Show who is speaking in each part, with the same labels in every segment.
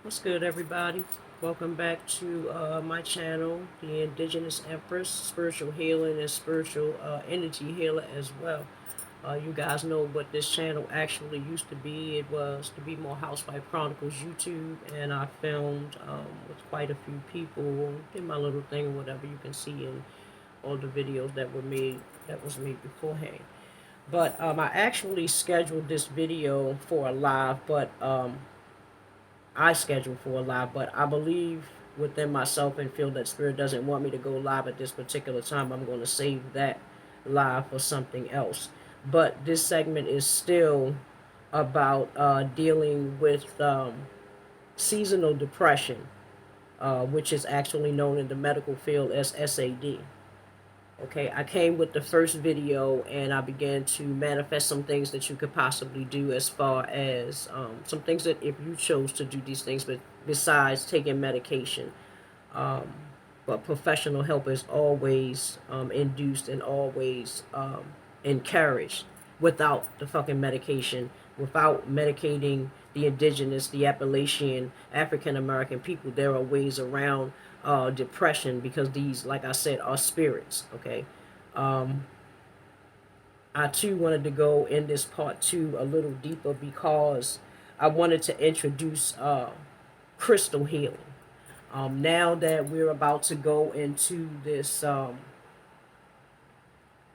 Speaker 1: What's good, everybody? Welcome back to my channel, The Indigenous Empress, Spiritual Healing and Spiritual Energy Healer as well. You guys know what this channel actually used to be. It was to be more Housewife Chronicles YouTube, and I filmed with quite a few people, did my little thing or whatever you can see in all the videos that was made beforehand. But I actually scheduled this video for a live, but I scheduled for a live, but I believe within myself and feel that Spirit doesn't want me to go live at this particular time. I'm going to save that live for something else. But this segment is still about dealing with seasonal depression, which is actually known in the medical field as SAD. Okay, I came with the first video and I began to manifest some things that you could possibly do as far as some things that if you chose to do these things, but besides taking medication. Um, but professional help is always induced and always encouraged without the fucking medication, without medicating the indigenous, the Appalachian, African American people. There are ways around depression because these, like I said, are spirits. Okay. Um, I too wanted to go in this part two a little deeper because I wanted to introduce crystal healing. Now that we're about to go into this,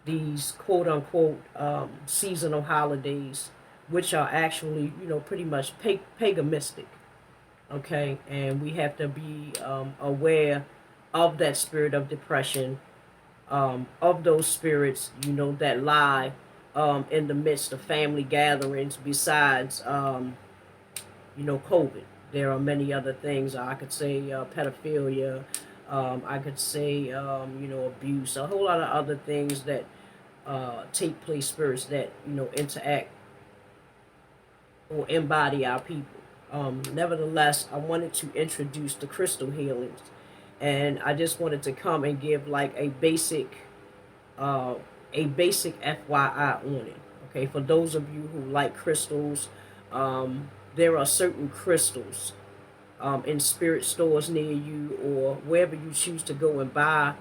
Speaker 1: these quote unquote seasonal holidays, which are actually, pretty much paganistic. Okay, and we have to be aware of that spirit of depression, of those spirits, that lie in the midst of family gatherings. Besides, COVID, there are many other things. I could say pedophilia. I could say, abuse. A whole lot of other things that take place. Spirits that interact or embody our people. Nevertheless, I wanted to introduce the crystal healings, and I just wanted to come and give like uh, a basic FYI on it. Okay, for those of you who like crystals, there are certain crystals in spirit stores near you or wherever you choose to go and buy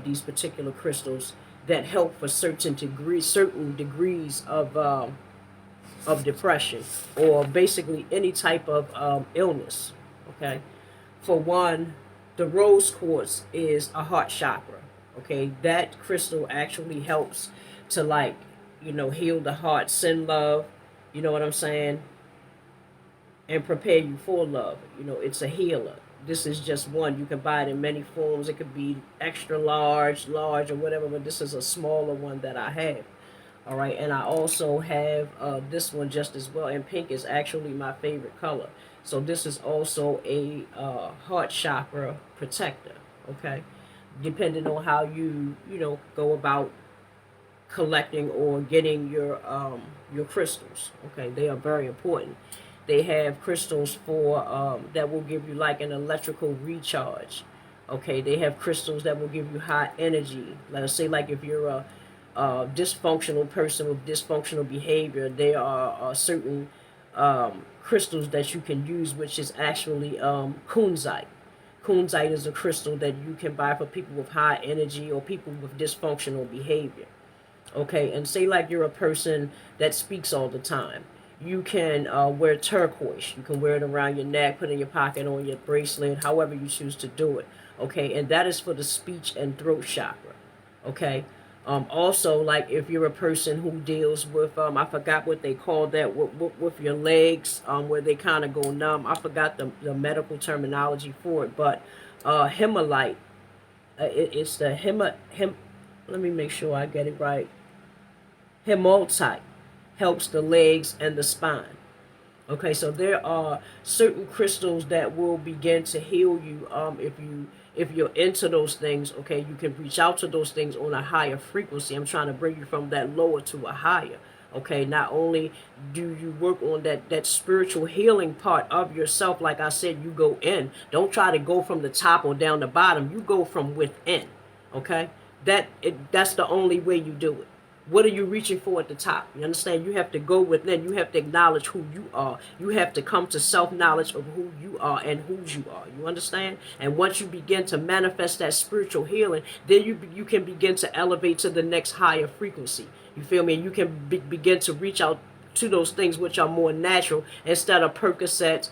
Speaker 1: these particular crystals that help for certain degrees of depression or basically any type of illness. Okay, for one, the rose quartz is a heart chakra. Okay, that crystal actually helps to heal the heart, send love. You know what I'm saying? And prepare you for love. It's a healer. This is just one. You can buy it in many forms. It could be extra large, large, or whatever, but this is a smaller one that I have. All right, and I also have this one just as well. And pink is actually my favorite color. So this is also a heart chakra protector. Okay, depending on how you go about collecting or getting your crystals. Okay, they are very important. They have crystals for that will give you like an electrical recharge. Okay, they have crystals that will give you high energy. Let's say like if you're a dysfunctional person with dysfunctional behavior, there are certain crystals that you can use, which is actually kunzite. Kunzite is a crystal that you can buy for people with high energy or people with dysfunctional behavior. Okay, and say like you're a person that speaks all the time. You can wear turquoise. You can wear it around your neck, put it in your pocket, on your bracelet, however you choose to do it. Okay, and that is for the speech and throat chakra. Okay, also like if you're a person who deals with I forgot what they call that with your legs where they kind of go numb. I forgot the medical terminology for it, but Himalite. It's the let me make sure I get it right. Hemaltite helps the legs and the spine. Okay, so there are certain crystals that will begin to heal you if you're into those things. Okay, you can reach out to those things on a higher frequency. I'm trying to bring you from that lower to a higher. Okay, not only do you work on that spiritual healing part of yourself, like I said, you go in. Don't try to go from the top or down the bottom. You go from within. Okay, that's the only way you do it. What are you reaching for at the top? You understand? You have to go within. You have to acknowledge who you are. You have to come to self-knowledge of who you are and whose you are. You understand? And once you begin to manifest that spiritual healing, then you can begin to elevate to the next higher frequency. You feel me? And you can begin to reach out to those things which are more natural instead of Percocets,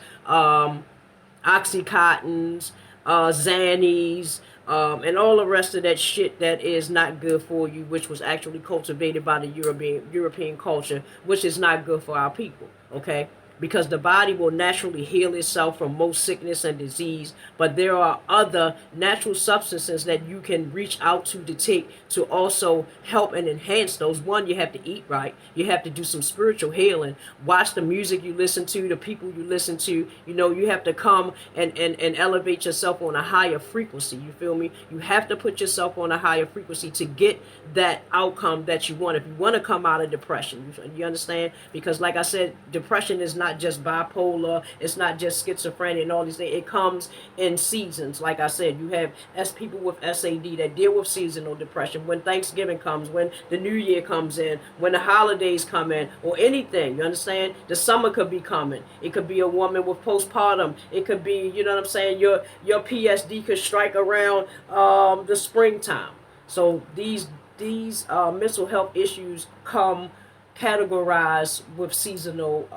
Speaker 1: Oxycontins, Xannies, and all the rest of that shit that is not good for you, which was actually cultivated by the European culture, which is not good for our people. Okay, because the body will naturally heal itself from most sickness and disease, but there are other natural substances that you can reach out to take to also help and enhance those. One, you have to eat right. You have to do some spiritual healing. Watch the music you listen to, the people you listen to. You know, you have to come and elevate yourself on a higher frequency. You feel me? You have to put yourself on a higher frequency to get that outcome that you want. If you want to come out of depression, you understand? Because like I said, depression is not just bipolar, it's not just schizophrenia and all these things. It comes in seasons. Like I said, you have people with SAD that deal with seasonal depression. When Thanksgiving comes, when the New Year comes in, when the holidays come in, or anything, you understand? The summer could be coming. It could be a woman with postpartum. It could be, you know what I'm saying, your PSD could strike around the springtime. So these mental health issues come categorized with seasonal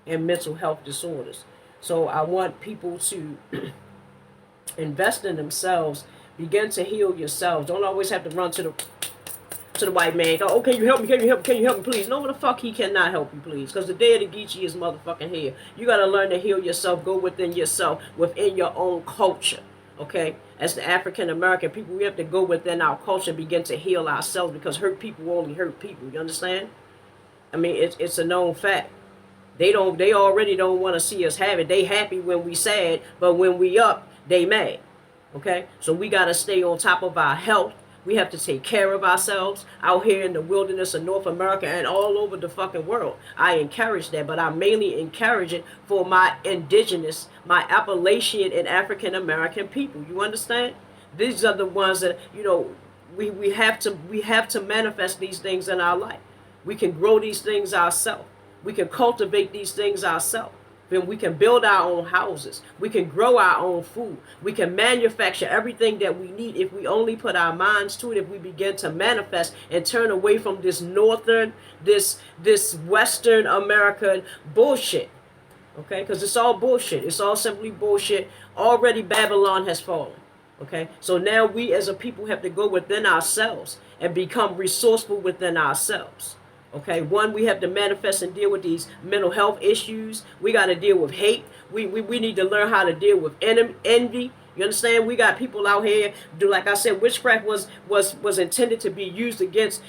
Speaker 1: and mental health disorders. So I want people to invest in themselves, begin to heal yourselves. Don't always have to run to the white man. Go, oh, can you help me? Can you help me, please? No, the fuck he cannot help you, please. Because the day of the Geechee is motherfucking here. You got to learn to heal yourself, go within yourself, within your own culture. Okay? As the African American people, we have to go within our culture and begin to heal ourselves, because hurt people only hurt people. You understand? I mean, it's a known fact. They already don't want to see us have it. They happy when we sad, but when we up, they mad. Okay? So we got to stay on top of our health. We have to take care of ourselves out here in the wilderness of North America and all over the fucking world. I encourage that, but I mainly encourage it for my indigenous, my Appalachian and African American people. You understand? These are the ones that, you know, we have to manifest these things in our life. We can grow these things ourselves. We can cultivate these things ourselves. Then we can build our own houses. We can grow our own food. We can manufacture everything that we need if we only put our minds to it, if we begin to manifest and turn away from this northern, this Western American bullshit. Okay? Because it's all bullshit. It's all simply bullshit. Already Babylon has fallen. Okay? So now we as a people have to go within ourselves and become resourceful within ourselves. Okay, one, we have to manifest and deal with these mental health issues. We got to deal with hate. We need to learn how to deal with envy. You understand? We got people out here like I said, witchcraft was intended to be used against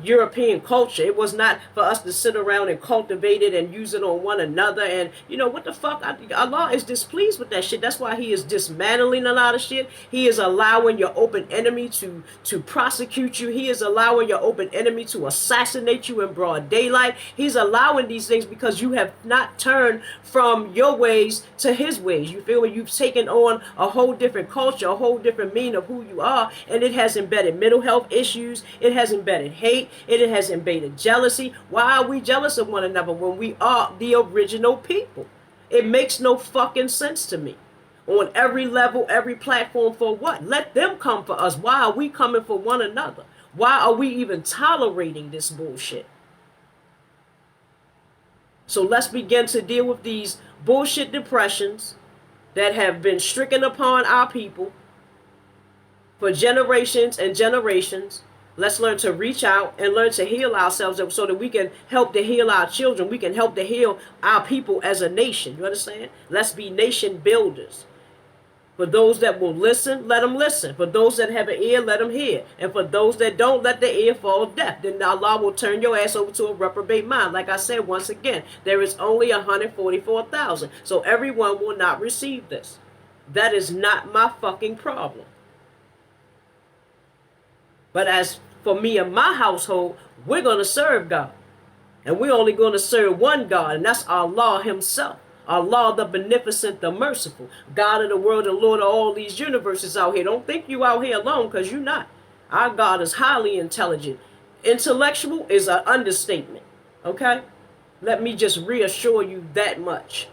Speaker 1: European culture. It was not for us to sit around and cultivate it and use it on one another. And you know what the fuck? Allah is displeased with that shit. That's why He is dismantling a lot of shit. He is allowing your open enemy to prosecute you. He is allowing your open enemy to assassinate you in broad daylight. He's allowing these things because you have not turned from your ways to His ways. You feel me? You've taken on a whole different culture, a whole different meaning of who you are, and it has embedded mental health issues. It has embedded hate. It has embedded jealousy. Why are we jealous of one another when we are the original people? It makes no fucking sense to me. On every level, every platform, for what? Let them come for us. Why are we coming for one another? Why are we even tolerating this bullshit? So let's begin to deal with these bullshit depressions that have been stricken upon our people for generations and generations. Let's learn to reach out and learn to heal ourselves so that we can help to heal our children. We can help to heal our people as a nation. You understand? Let's be nation builders. For those that will listen, let them listen. For those that have an ear, let them hear. And for those that don't, let the ear fall deaf. Then Allah will turn your ass over to a reprobate mind. Like I said, once again, there is only 144,000. So everyone will not receive this. That is not my fucking problem. But as for me and my household, we're going to serve God. And we're only going to serve one God, and that's Allah Himself. Allah, the beneficent, the merciful, God of the world and Lord of all these universes out here. Don't think you out here alone, because you're not. Our God is highly intelligent. Intellectual is an understatement. Okay? Let me just reassure you that much.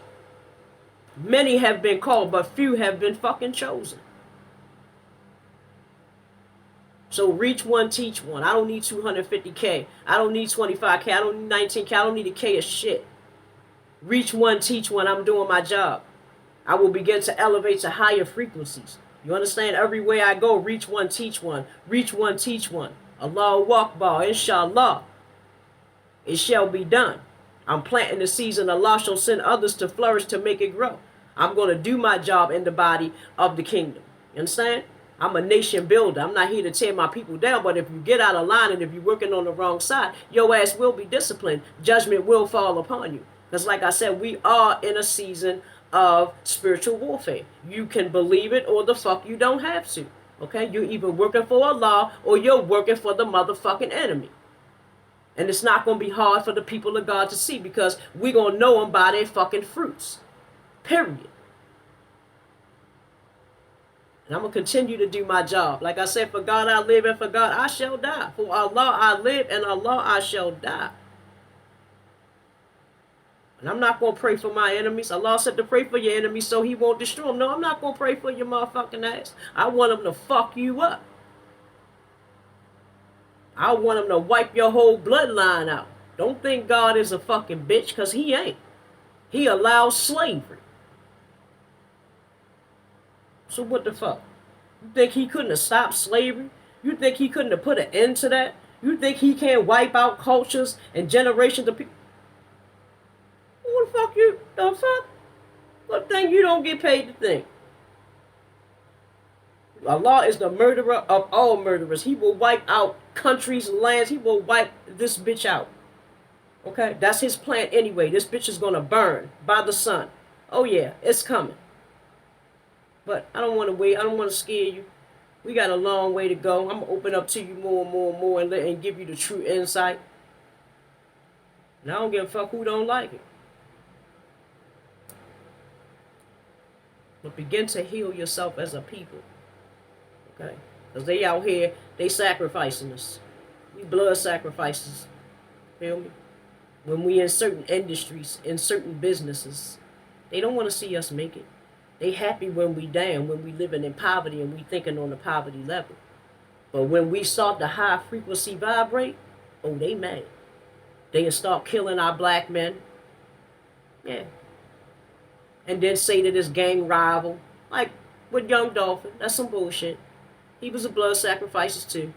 Speaker 1: Many have been called, but few have been fucking chosen. So reach one, teach one. I don't need 250K. I don't need 25K. I don't need 19K. I don't need a K of shit. Reach one, teach one. I'm doing my job. I will begin to elevate to higher frequencies. You understand? Everywhere I go, reach one, teach one. Reach one, teach one. Allahu Akbar, inshallah. It shall be done. I'm planting the seeds and Allah shall send others to flourish to make it grow. I'm going to do my job in the body of the kingdom. You understand? I'm a nation builder. I'm not here to tear my people down, but if you get out of line and if you're working on the wrong side, your ass will be disciplined. Judgment will fall upon you. Because like I said, we are in a season of spiritual warfare. You can believe it or the fuck you don't have to. Okay? You're either working for Allah or you're working for the motherfucking enemy. And it's not going to be hard for the people of God to see because we're going to know them by their fucking fruits. Period. And I'm going to continue to do my job. Like I said, for God I live and for God I shall die. For Allah I live and Allah I shall die. And I'm not going to pray for my enemies. Allah said to pray for your enemies so he won't destroy them. No, I'm not going to pray for your motherfucking ass. I want them to fuck you up. I want him to wipe your whole bloodline out. Don't think God is a fucking bitch, because he ain't. He allows slavery. So what the fuck? You think he couldn't have stopped slavery? You think he couldn't have put an end to that? You think he can't wipe out cultures and generations of people? What the fuck you, the fuck? What thing you don't get paid to think? Allah is the murderer of all murderers. He will wipe out countries, lands. He will wipe this bitch out. Okay? That's his plan anyway. This bitch is going to burn by the sun. Oh yeah, it's coming. But I don't want to wait. I don't want to scare you. We got a long way to go. I'm going to open up to you more and more and more and give you the true insight. And I don't give a fuck who don't like it. But begin to heal yourself as a people. Okay? Because they out here, they sacrificing us. We blood sacrifices. Feel me? When we in certain industries, in certain businesses, they don't want to see us make it. They happy when we down, when we living in poverty and we thinking on the poverty level. But when we start to high frequency vibrate, oh, they mad. They'll start killing our black men. Yeah. And then say that it's gang rival. Like with Young Dolphin. That's some bullshit. He was a blood sacrifices too.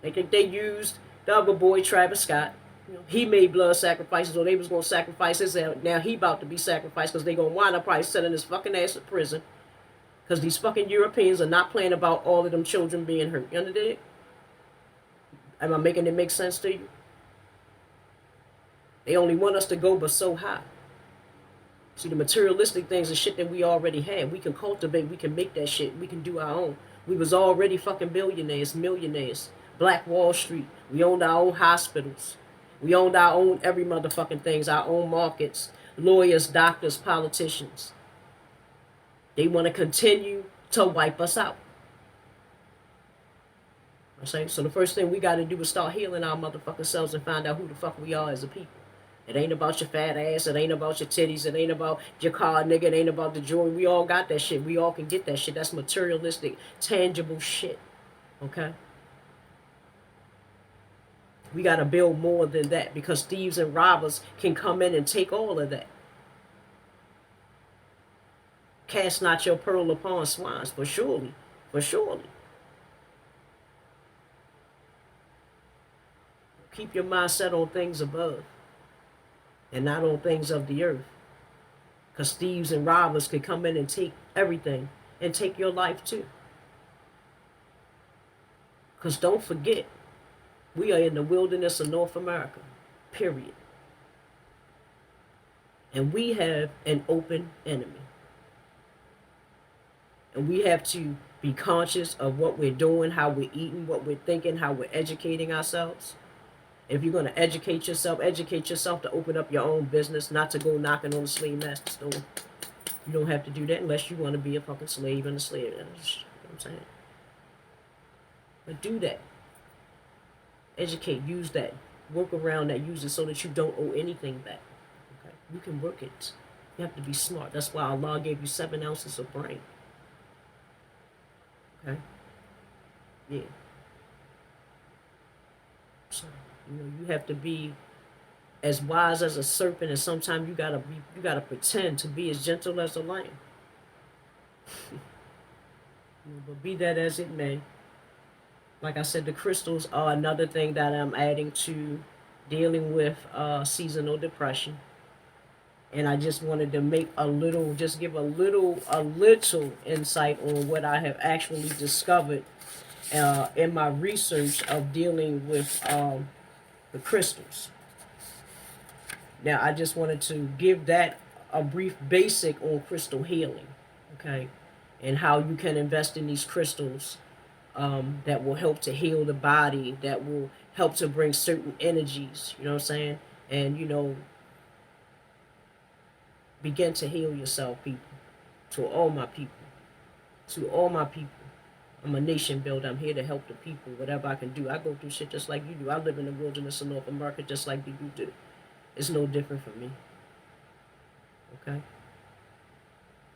Speaker 1: They think they used the other boy, Travis Scott. You know, he made blood sacrifices, or they was going to sacrifice his ass. Now he about to be sacrificed because they going to wind up probably sending his fucking ass to prison. Because these fucking Europeans are not playing about all of them children being hurt. You understand? Am I making it make sense to you? They only want us to go but so high. See, the materialistic things are shit that we already have. We can cultivate, we can make that shit, we can do our own. We was already fucking billionaires, millionaires. Black Wall Street. We owned our own hospitals. We owned our own every motherfucking things, our own markets, lawyers, doctors, politicians. They want to continue to wipe us out. So the first thing we got to do is start healing our motherfucking selves and find out who the fuck we are as a people. It ain't about your fat ass. It ain't about your titties. It ain't about your car, nigga. It ain't about the jewelry. We all got that shit. We all can get that shit. That's materialistic, tangible shit. Okay? We got to build more than that because thieves and robbers can come in and take all of that. Cast not your pearl upon swines, for surely, for surely. Keep your mindset on things above and not on things of the earth. Because thieves and robbers can come in and take everything and take your life too. Because don't forget, we are in the wilderness of North America, period. And we have an open enemy. And we have to be conscious of what we're doing, how we're eating, what we're thinking, how we're educating ourselves. If you're going to educate yourself to open up your own business, not to go knocking on the slave master's door. You don't have to do that unless you want to be a fucking slave and a slave. You know what I'm saying? But do that. Educate, use that. Work around that, use it so that you don't owe anything back. Okay? You can work it. You have to be smart. That's why Allah gave you 7 ounces of brain. Okay? Yeah. So, you have to be as wise as a serpent, and sometimes you gotta pretend to be as gentle as a lion. But be that as it may, like I said, the crystals are another thing that I'm adding to dealing with seasonal depression. And I just wanted to make just give a little insight on what I have actually discovered in my research of dealing with the crystals. Now, I just wanted to give that a brief basic on crystal healing, okay, and how you can invest in these crystals that will help to heal the body, that will help to bring certain energies, you know what I'm saying? And, begin to heal yourself, people. To all my people. To all my people. I'm a nation builder. I'm here to help the people, whatever I can do. I go through shit just like you do. I live in the wilderness of North America just like you do. It's no different for me. Okay?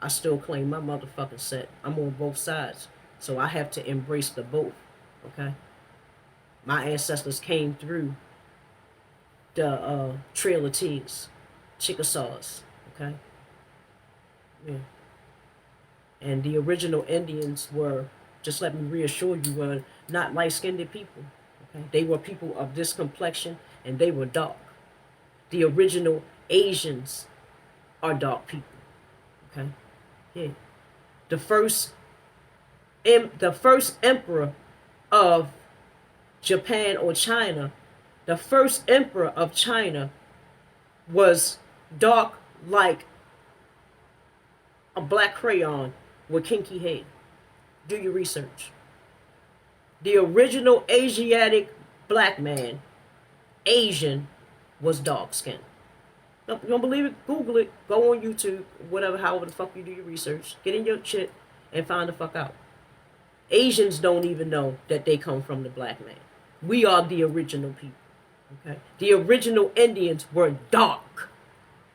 Speaker 1: I still claim my motherfucking set. I'm on both sides. So I have to embrace the both. Okay? My ancestors came through the Trail of Tears, Chickasaws. Okay? Yeah. And the original Indians were, just let me reassure you, were not light-skinned people. Okay? They were people of this complexion, and they were dark. The original Asians are dark people. Okay? Yeah. The first emperor of Japan or China, the first emperor of China was dark like a black crayon with kinky hair. Do your research. The original Asiatic black man, Asian, was dark skinned. No, you don't believe it? Google it. Go on YouTube, whatever, however the fuck you do your research. Get in your shit and find the fuck out. Asians don't even know that they come from the black man. We are the original people. Okay? The original Indians were dark.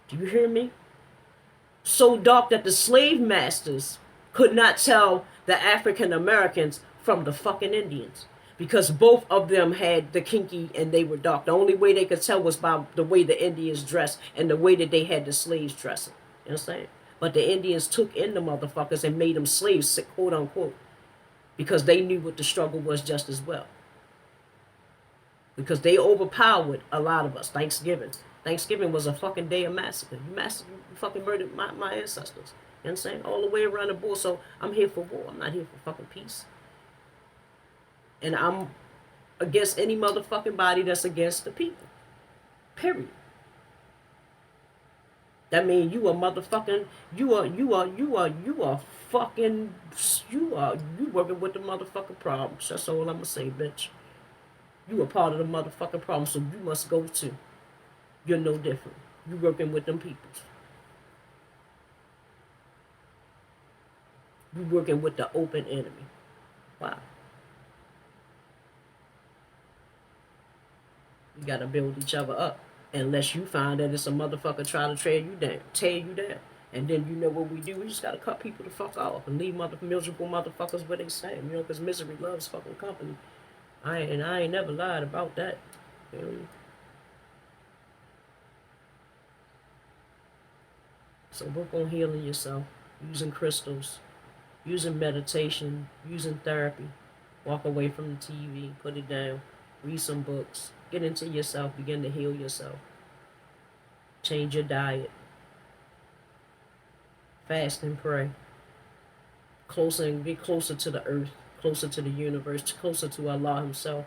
Speaker 1: Do you hear me? So dark that the slave masters could not tell the African Americans from the fucking Indians, because both of them had the kinky and they were dark. The only way they could tell was by the way the Indians dressed and the way that they had the slaves dressing. You understand? But the Indians took in the motherfuckers and made them slaves, quote unquote, because they knew what the struggle was just as well. Because they overpowered a lot of us. Thanksgiving was a fucking day of massacre. You fucking murdered my ancestors. You know what I'm saying? All the way around the board. So I'm here for war. I'm not here for fucking peace. And I'm against any motherfucking body that's against the people. Period. That means you are working with the motherfucking problems. That's all I'm gonna say, bitch. You are part of the motherfucking problem, so you must go too. You're no different. You working with them peoples. You working with the open enemy. Wow. You gotta build each other up. Unless you find that it's a motherfucker trying to tear you down. And then you know what we do? We just gotta cut people the fuck off and leave miserable motherfuckers where they stand. Because misery loves fucking company. I ain't never lied about that. You know? So work on healing yourself, using crystals, using meditation, using therapy. Walk away from the TV, put it down, read some books, get into yourself, begin to heal yourself. Change your diet. Fast and pray. Get closer to the earth, closer to the universe, closer to Allah Himself.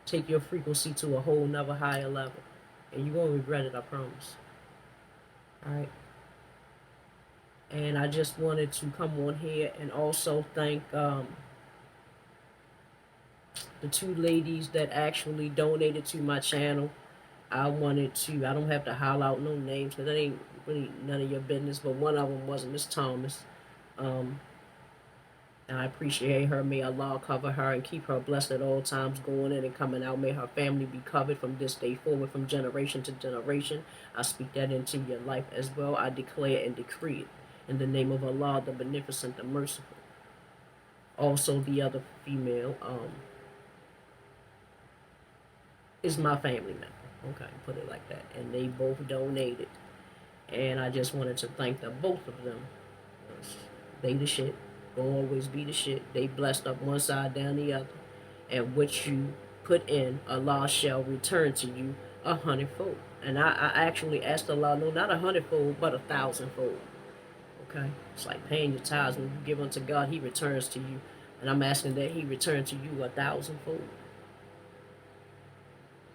Speaker 1: Take your frequency to a whole nother higher level. And you won't regret it, I promise. Alright. And I just wanted to come on here and also thank the 2 ladies that actually donated to my channel. I don't have to holler out no names because that ain't really none of your business, but one of them was Miss Thomas. And I appreciate her. May Allah cover her and keep her blessed at all times, going in and coming out. May her family be covered from this day forward, from generation to generation. I speak that into your life as well. I declare and decree it in the name of Allah, the Beneficent, the Merciful. Also, the other female is my family member. Okay, put it like that. And they both donated. And I just wanted to thank the both of them. They the shit. Gonna always be the shit. They blessed up one side down the other. And what you put in, Allah shall return to you 100-fold. And I actually asked Allah, no, not 100-fold, but 1,000-fold. Okay? It's like paying your tithes. When you give unto God, He returns to you. And I'm asking that He return to you 1,000-fold.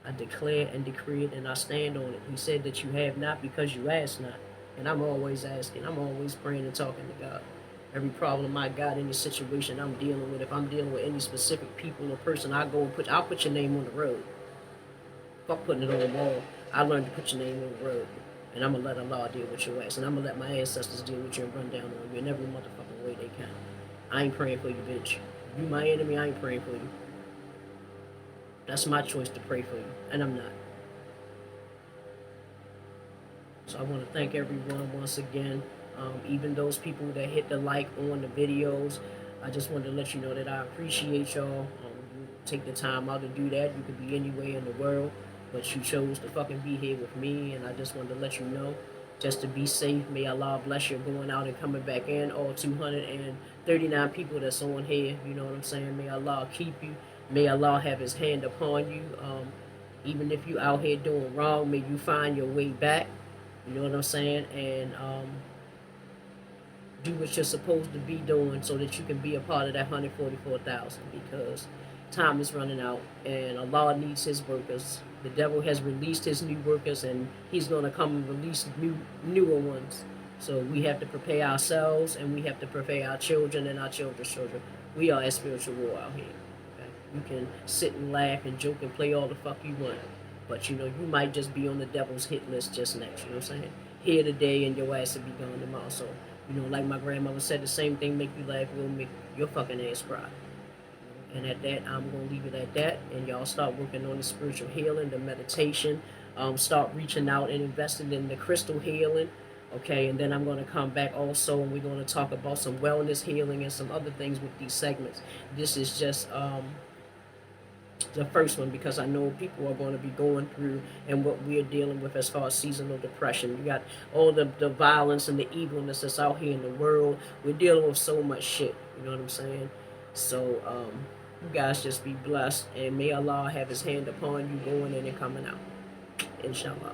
Speaker 1: I declare and decree it, and I stand on it. He said that you have not because you ask not. And I'm always asking. I'm always praying and talking to God. Every problem I got, any situation I'm dealing with, if I'm dealing with any specific people or person, I'll put your name on the road. Fuck putting it on the wall. I learned to put your name on the road. And I'm going to let Allah deal with your ass. And I'm going to let my ancestors deal with you and run down on you in every motherfucking way they can. I ain't praying for you, bitch. You my enemy, I ain't praying for you. That's my choice to pray for you. And I'm not. So I want to thank everyone once again. Even those people that hit the like on the videos. I just wanted to let you know that I appreciate y'all. You take the time out to do that. You could be anywhere in the world, but you chose to fucking be here with me, and I just wanted to let you know, just to be safe. May Allah bless you going out and coming back in. All 239 people that's on here, you know what I'm saying? May Allah keep you. May Allah have His hand upon you. Even if you out here doing wrong, may you find your way back. You know what I'm saying? And do what you're supposed to be doing so that you can be a part of that 144,000, because time is running out and Allah needs His workers. The devil has released his new workers, and he's going to come and release newer ones. So we have to prepare ourselves, and we have to prepare our children and our children's children. We are at spiritual war out here. Okay? You can sit and laugh and joke and play all the fuck you want, but you know, you might just be on the devil's hit list just next. You know what I'm saying? Here today and your ass will be gone tomorrow. So, you know, like my grandmother said, the same thing make you laugh will make your fucking ass cry. And at that, I'm going to leave it at that. And y'all start working on the spiritual healing, the meditation. Start reaching out and investing in the crystal healing. Okay, and then I'm going to come back also, and we're going to talk about some wellness healing and some other things with these segments. This is just the first one, because I know people are going to be going through and what we're dealing with as far as seasonal depression. You got all the violence and the evilness that's out here in the world. We're dealing with so much shit. You know what I'm saying? So, you guys just be blessed, and may Allah have His hand upon you going in and coming out. Inshallah.